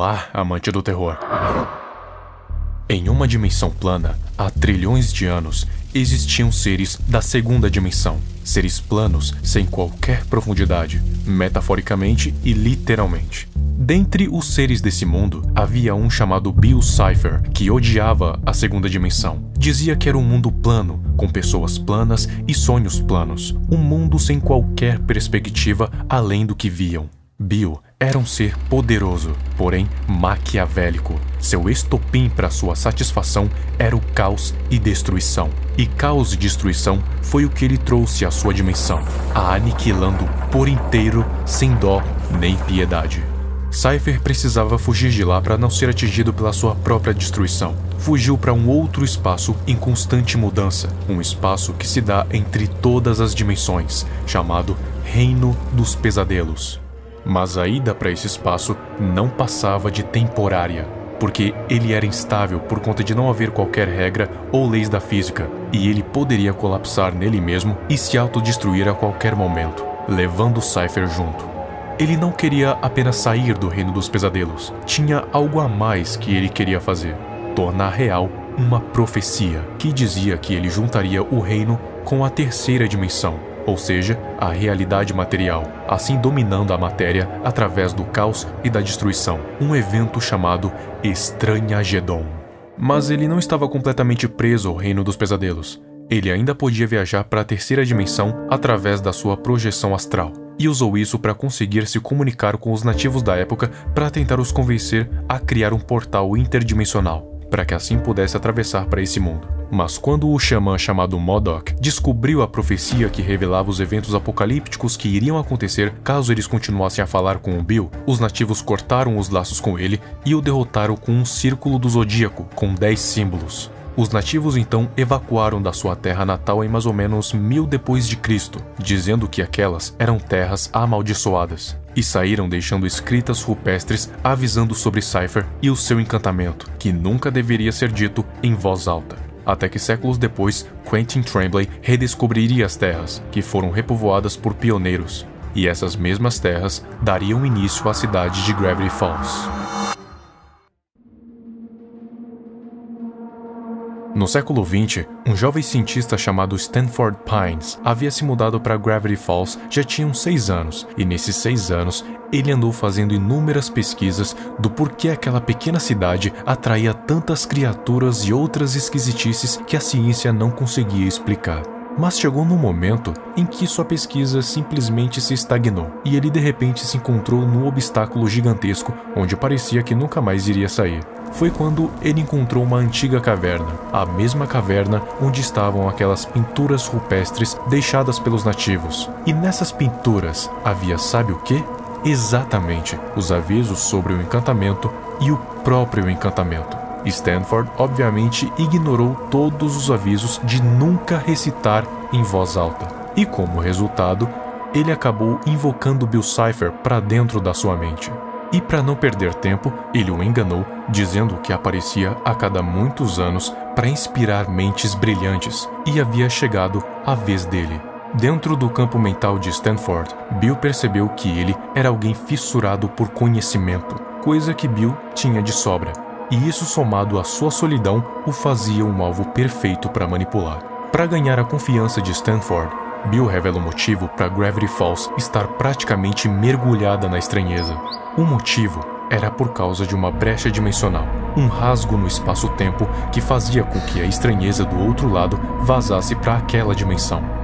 Olá, amante do terror. Em uma dimensão plana, há trilhões de anos, existiam seres da segunda dimensão. Seres planos sem qualquer profundidade, metaforicamente e literalmente. Dentre os seres desse mundo, havia um chamado Bill Cipher, que odiava a segunda dimensão. Dizia que era um mundo plano, com pessoas planas e sonhos planos. Um mundo sem qualquer perspectiva além do que viam. Bill era um ser poderoso, porém maquiavélico. Seu estopim para sua satisfação era o caos e destruição. E caos e destruição foi o que ele trouxe à sua dimensão, a aniquilando por inteiro, sem dó nem piedade. Cipher precisava fugir de lá para não ser atingido pela sua própria destruição. Fugiu para um outro espaço em constante mudança, um espaço que se dá entre todas as dimensões, chamado Reino dos Pesadelos. Mas a ida para esse espaço não passava de temporária, porque ele era instável por conta de não haver qualquer regra ou leis da física, e ele poderia colapsar nele mesmo e se autodestruir a qualquer momento, levando Cipher junto. Ele não queria apenas sair do Reino dos Pesadelos, tinha algo a mais que ele queria fazer: tornar real uma profecia que dizia que ele juntaria o reino com a terceira dimensão, ou seja, a realidade material, assim dominando a matéria através do caos e da destruição, um evento chamado Estranhagedon. Mas ele não estava completamente preso ao Reino dos Pesadelos. Ele ainda podia viajar para a terceira dimensão através da sua projeção astral, e usou isso para conseguir se comunicar com os nativos da época para tentar os convencer a criar um portal interdimensional, para que assim pudesse atravessar para esse mundo. Mas quando o xamã chamado MODOK descobriu a profecia que revelava os eventos apocalípticos que iriam acontecer caso eles continuassem a falar com o Bill, os nativos cortaram os laços com ele e o derrotaram com um círculo do zodíaco com 10 símbolos. Os nativos então evacuaram da sua terra natal em mais ou menos 1000 depois de Cristo, dizendo que aquelas eram terras amaldiçoadas, e saíram deixando escritas rupestres avisando sobre Cipher e o seu encantamento, que nunca deveria ser dito em voz alta. Até que séculos depois, Quentin Tremblay redescobriria as terras, que foram repovoadas por pioneiros, e essas mesmas terras dariam início à cidade de Gravity Falls. No século XX, um jovem cientista chamado Stanford Pines havia se mudado para Gravity Falls já tinha uns 6 anos, e nesses 6 anos ele andou fazendo inúmeras pesquisas do porquê aquela pequena cidade atraía tantas criaturas e outras esquisitices que a ciência não conseguia explicar. Mas chegou num momento em que sua pesquisa simplesmente se estagnou, e ele de repente se encontrou num obstáculo gigantesco onde parecia que nunca mais iria sair. Foi quando ele encontrou uma antiga caverna, a mesma caverna onde estavam aquelas pinturas rupestres deixadas pelos nativos. E nessas pinturas havia, sabe o quê? Exatamente, os avisos sobre o encantamento e o próprio encantamento. Stanford, obviamente, ignorou todos os avisos de nunca recitar em voz alta. E como resultado, ele acabou invocando Bill Cipher para dentro da sua mente. E para não perder tempo, ele o enganou, dizendo que aparecia a cada muitos anos para inspirar mentes brilhantes, e havia chegado a vez dele. Dentro do campo mental de Stanford, Bill percebeu que ele era alguém fissurado por conhecimento, coisa que Bill tinha de sobra. E isso, somado à sua solidão, o fazia um alvo perfeito para manipular. Para ganhar a confiança de Stanford, Bill revela o motivo para Gravity Falls estar praticamente mergulhada na estranheza. O motivo era por causa de uma brecha dimensional, um rasgo no espaço-tempo que fazia com que a estranheza do outro lado vazasse para aquela dimensão.